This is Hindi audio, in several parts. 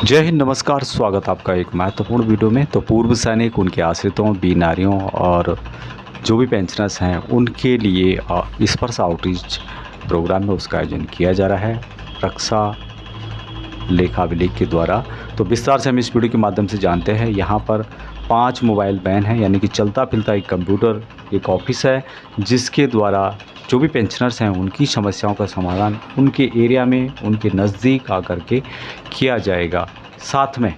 जय हिंद, नमस्कार। स्वागत आपका एक महत्वपूर्ण वीडियो में। तो पूर्व सैनिक, उनके आश्रितों, बीमारियों और जो भी पेंशनर्स हैं उनके लिए स्पर्श आउटरीच प्रोग्राम में उसका आयोजन किया जा रहा है रक्षा लेखा अभिलेख के द्वारा। तो विस्तार से हम इस वीडियो के माध्यम से जानते हैं। यहाँ पर 5 मोबाइल वैन है, यानी कि चलता फिरता एक कंप्यूटर, एक ऑफिस है जिसके द्वारा जो भी पेंशनर्स हैं उनकी समस्याओं का समाधान उनके एरिया में, उनके नज़दीक आकर के किया जाएगा। साथ में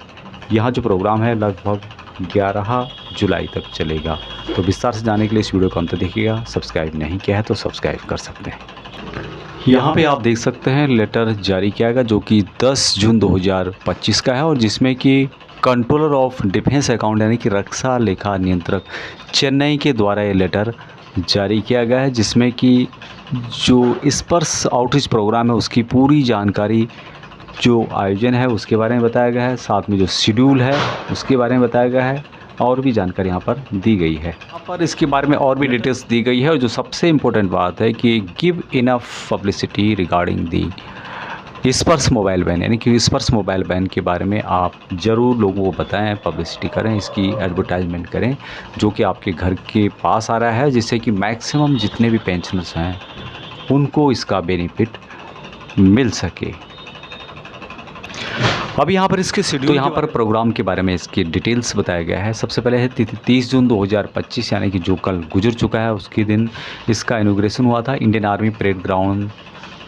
यहाँ जो प्रोग्राम है लगभग 11 जुलाई तक चलेगा। तो विस्तार से जानने के लिए इस वीडियो को अंत तक देखिएगा। सब्सक्राइब नहीं किया है तो सब्सक्राइब कर सकते हैं। यहाँ पे आप देख सकते हैं लेटर जारी किया गया जो कि 10 जून 2025 का है, और जिसमें कि कंट्रोलर ऑफ डिफेंस अकाउंट यानी कि रक्षा लेखा नियंत्रक चेन्नई के द्वारा ये लेटर जारी किया गया है, जिसमें कि जो स्पर्श आउटरीच प्रोग्राम है उसकी पूरी जानकारी, जो आयोजन है उसके बारे में बताया गया है, साथ में जो शेड्यूल है उसके बारे में बताया गया है, और भी जानकारी यहाँ पर दी गई है। यहाँ पर इसके बारे में और भी डिटेल्स दी गई है, और जो सबसे इम्पोर्टेंट बात है कि give enough publicity regarding the स्पर्श मोबाइल वैन, यानी कि स्पर्श मोबाइल वैन के बारे में आप ज़रूर लोगों को बताएं, पब्लिसिटी करें, इसकी एडवर्टाइजमेंट करें जो कि आपके घर के पास आ रहा है, जिससे कि मैक्सिमम जितने भी पेंशनर्स हैं उनको इसका बेनिफिट मिल सके। अब यहाँ पर इसके शेड्यूल, तो यहाँ पर प्रोग्राम के बारे में इसकी डिटेल्स बताया गया है। सबसे पहले है 30 जून 2025, यानी कि जो कल गुजर चुका है उसके दिन इसका इनॉग्रेशन हुआ था इंडियन आर्मी परेड ग्राउंड,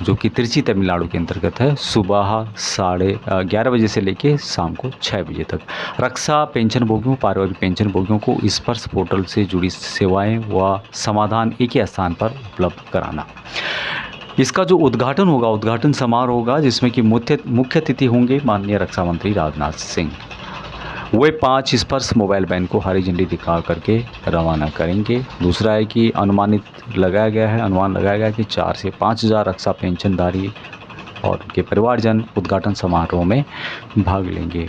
जो कि तिरुचि तमिलनाडु के अंतर्गत है। सुबह 11:30 बजे से लेके शाम को 6 बजे तक रक्षा पेंशन भोगियों, पारिवारिक पेंशन भोगियों को स्पर्श पोर्टल से जुड़ी सेवाएं व समाधान एक ही स्थान पर उपलब्ध कराना। इसका जो उद्घाटन होगा, उद्घाटन समारोह होगा जिसमें कि मुख्य अतिथि होंगे माननीय रक्षा मंत्री राजनाथ सिंह। वे 5 स्पर्श मोबाइल वैन को हरी झंडी दिखा करके रवाना करेंगे। दूसरा है कि अनुमान लगाया गया है कि 4 से 5 हज़ार रक्षा पेंशनधारी और उनके परिवारजन उद्घाटन समारोह में भाग लेंगे।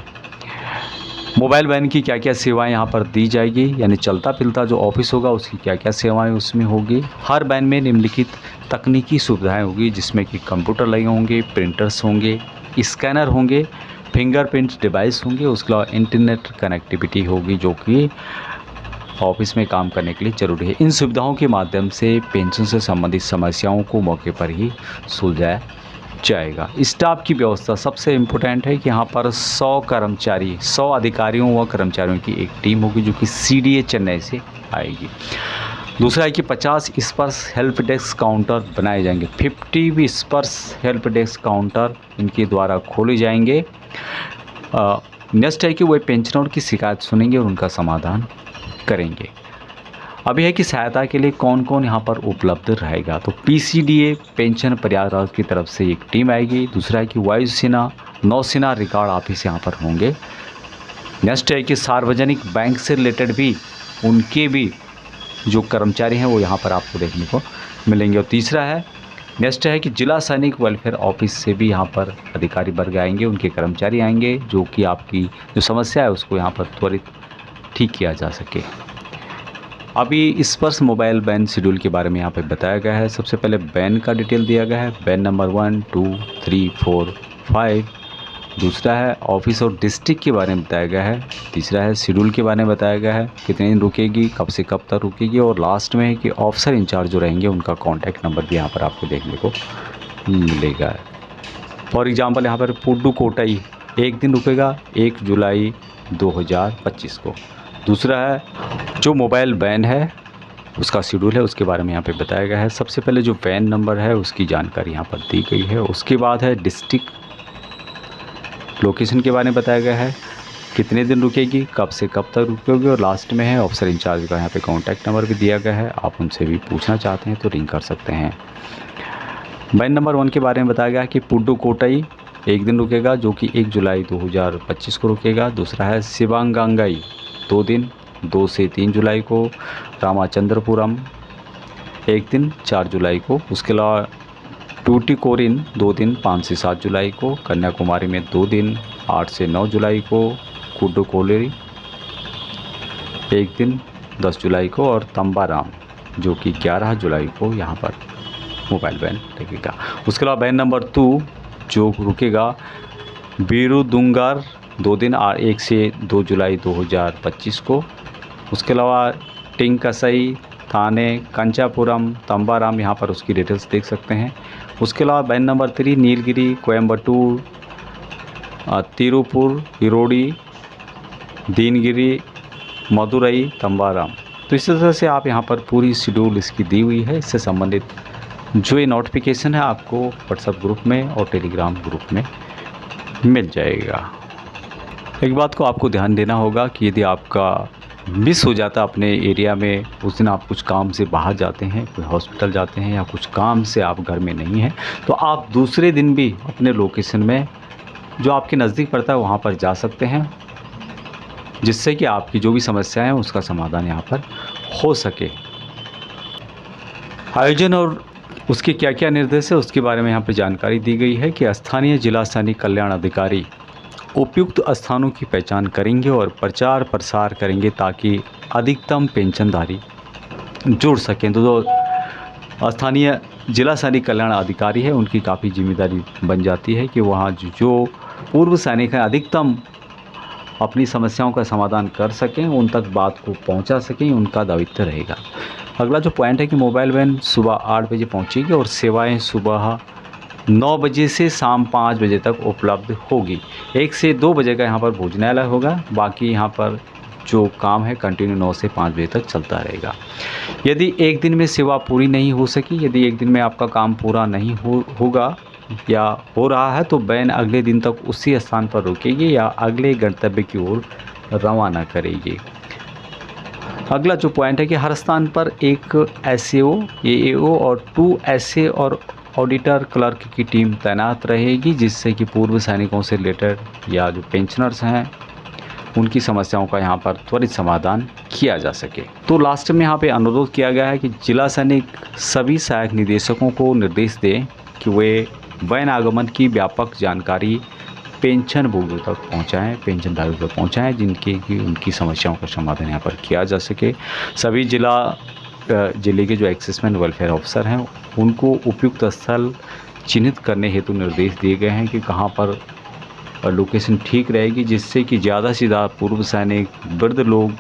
मोबाइल वैन की क्या क्या सेवाएं यहाँ पर दी जाएगी, यानी चलता फिरता जो ऑफिस होगा उसकी क्या क्या सेवाएं उसमें होगी। हर वैन में निम्नलिखित तकनीकी सुविधाएं होगी, जिसमें कि कंप्यूटर लगे होंगे, प्रिंटर्स होंगे, स्कैनर होंगे, फिंगरप्रिंट डिवाइस होंगे, उसके अलावा इंटरनेट कनेक्टिविटी होगी जो कि ऑफिस में काम करने के लिए ज़रूरी है। इन सुविधाओं के माध्यम से पेंशन से संबंधित समस्याओं को मौके पर ही सुलझाया जाएगा। स्टाफ की व्यवस्था सबसे इम्पोर्टेंट है कि यहाँ पर 100 अधिकारियों व कर्मचारियों की एक टीम होगी जो कि CDA चेन्नई से आएगी। दूसरा है कि 50 स्पर्श हेल्प डेस्क काउंटर बनाए जाएंगे। 50 भी स्पर्श हेल्प डेस्क काउंटर इनके द्वारा खोले जाएंगे। नेक्स्ट है कि वे पेंशनरों की शिकायत सुनेंगे और उनका समाधान करेंगे। अभी है कि सहायता के लिए कौन कौन यहाँ पर उपलब्ध रहेगा, तो PCDA पेंशन प्रयागराज की तरफ से एक टीम आएगी। दूसरा है कि वायुसेना, नौसेना रिकॉर्ड ऑफिस यहाँ पर होंगे। नेक्स्ट है कि सार्वजनिक बैंक से रिलेटेड भी उनके भी जो कर्मचारी हैं वो यहाँ पर आपको देखने को मिलेंगे। और तीसरा है, नेक्स्ट है कि जिला सैनिक वेलफेयर ऑफिस से भी यहाँ पर अधिकारी वर्ग आएंगे, उनके कर्मचारी आएंगे जो कि आपकी जो समस्या है उसको यहाँ पर त्वरित ठीक किया जा सके। अभी स्पर्श मोबाइल वैन शेड्यूल के बारे में यहाँ पे बताया गया है। सबसे पहले वैन का डिटेल दिया गया है, वैन नंबर 1, 2, 3, 4, 5। दूसरा है ऑफिस और डिस्ट्रिक्ट के बारे में बताया गया है। तीसरा है शेड्यूल के बारे में बताया गया है, कितने दिन रुकेगी, कब से कब तक रुकेगी। और लास्ट में है कि ऑफिसर इंचार्ज जो रहेंगे उनका कॉन्टैक्ट नंबर भी यहाँ पर आपको देखने को मिलेगा। फॉर एग्ज़ाम्पल यहाँ पर पुडुकोट्टई 1 दिन रुकेगा 1 जुलाई 2025 को। दूसरा है जो मोबाइल वैन है उसका शेड्यूल है, उसके बारे में यहाँ पे बताया गया है। सबसे पहले जो वैन नंबर है उसकी जानकारी यहाँ पर दी गई है। उसके बाद है डिस्ट्रिक्ट लोकेशन के बारे में बताया गया है, कितने दिन रुकेगी, कब से कब तक रुकेगी। और लास्ट में है ऑफिसर इंचार्ज का यहाँ पे कॉन्टैक्ट नंबर भी दिया गया है। आप उनसे भी पूछना चाहते हैं तो रिंग कर सकते हैं। वैन नंबर 1 के बारे में बताया गया है कि पुडुकोट्टई 1 दिन रुकेगा जो कि 1 जुलाई 2025 को रुकेगा। दूसरा है शिवांगांगई 2 दिन 2 से 3 जुलाई को। रामाचंद्रपुरम 1 दिन 4 जुलाई को। उसके अलावा टूटिकोरिन 2 दिन 5 से 7 जुलाई को। कन्याकुमारी में 2 दिन 8 से 9 जुलाई को। कुडुकोलेरी 1 दिन 10 जुलाई को। और तंबाराम जो कि 11 जुलाई को यहाँ पर मोबाइल वैन लगेगा। उसके अलावा वैन नंबर 2 जो रुकेगा बीरू दुंगार 2 दिन 1 से 2 जुलाई 2025 को। उसके अलावा टिंकसई, थाने, कंचापुरम, तंबाराम, यहाँ पर उसकी डिटेल्स देख सकते हैं। उसके अलावा बैन नंबर 3 नीलगिरी, कोयम्बटूर, तिरुपुर, इरोडी, दीनगिरी, मदुरई, तंबाराम। तो इस तरह से आप यहाँ पर पूरी शेड्यूल इसकी दी हुई है। इससे संबंधित जो ये नोटिफिकेशन है आपको व्हाट्सएप ग्रुप में और टेलीग्राम ग्रुप में मिल जाएगा। एक बात को आपको ध्यान देना होगा कि यदि आपका मिस हो जाता अपने एरिया में, उस दिन आप कुछ काम से बाहर जाते हैं, कोई हॉस्पिटल जाते हैं या कुछ काम से आप घर में नहीं हैं, तो आप दूसरे दिन भी अपने लोकेशन में जो आपके नज़दीक पड़ता है वहाँ पर जा सकते हैं, जिससे कि आपकी जो भी समस्या है उसका समाधान यहाँ पर हो सके। आयोजन और उसके क्या क्या निर्देश है उसके बारे में यहाँ पर जानकारी दी गई है कि स्थानीय जिला सैनिक कल्याण अधिकारी उपयुक्त स्थानों की पहचान करेंगे और प्रचार प्रसार करेंगे ताकि अधिकतम पेंशनधारी जुड़ सकें। तो जो स्थानीय जिला सैनिक कल्याण अधिकारी है उनकी काफ़ी जिम्मेदारी बन जाती है कि वहाँ जो पूर्व सैनिक हैं अधिकतम अपनी समस्याओं का समाधान कर सकें, उन तक बात को पहुंचा सकें, उनका दायित्व रहेगा। अगला जो पॉइंट है कि मोबाइल वैन सुबह 8 बजे पहुंचेगी और सेवाएं सुबह 9 बजे से शाम 5 बजे तक उपलब्ध होगी। 1 से 2 बजे का यहाँ पर भोजनालय होगा, बाकी यहाँ पर जो काम है कंटिन्यू 9 से 5 बजे तक चलता रहेगा। यदि एक दिन में सेवा पूरी नहीं हो सकी, यदि एक दिन में आपका काम पूरा नहीं होगा या हो रहा है, तो वैन अगले दिन तक उसी स्थान पर रुकेगी या अगले गंतव्य की ओर रवाना करेगी। अगला जो पॉइंट है कि हर स्थान पर एक एसएओ, एएओ और 2 एसए और ऑडिटर क्लर्क की टीम तैनात रहेगी, जिससे कि पूर्व सैनिकों से रिलेटेड या जो पेंशनर्स हैं उनकी समस्याओं का यहाँ पर त्वरित समाधान किया जा सके। तो लास्ट में यहाँ पे अनुरोध किया गया है कि जिला सैनिक सभी सहायक निदेशकों को निर्देश दें कि वे वैन आगमन की व्यापक जानकारी पेंशन भोगियों तक पहुँचाएँ, पेंशनधारियों तक पहुँचाएँ, जिनकी कि उनकी समस्याओं का समाधान यहाँ पर किया जा सके। सभी जिले के जो एक्सेसमेंट वेलफेयर ऑफिसर हैं उनको उपयुक्त स्थल चिन्हित करने हेतु निर्देश दिए गए हैं कि कहाँ पर लोकेशन ठीक रहेगी, जिससे कि ज़्यादा से ज़्यादा पूर्व सैनिक, वृद्ध लोग,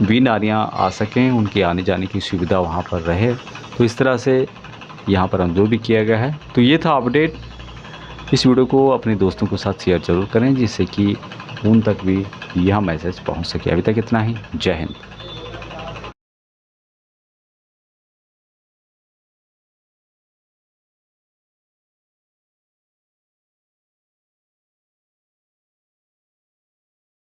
वीर नारियाँ आ सकें, उनके आने जाने की सुविधा वहाँ पर रहे। तो इस तरह से यहाँ पर अनुरोध भी किया गया है। तो ये था अपडेट। इस वीडियो को अपने दोस्तों के साथ शेयर ज़रूर करें, जिससे कि उन तक भी यह मैसेज पहुँच सके। अभी तक इतना ही। जय हिंद।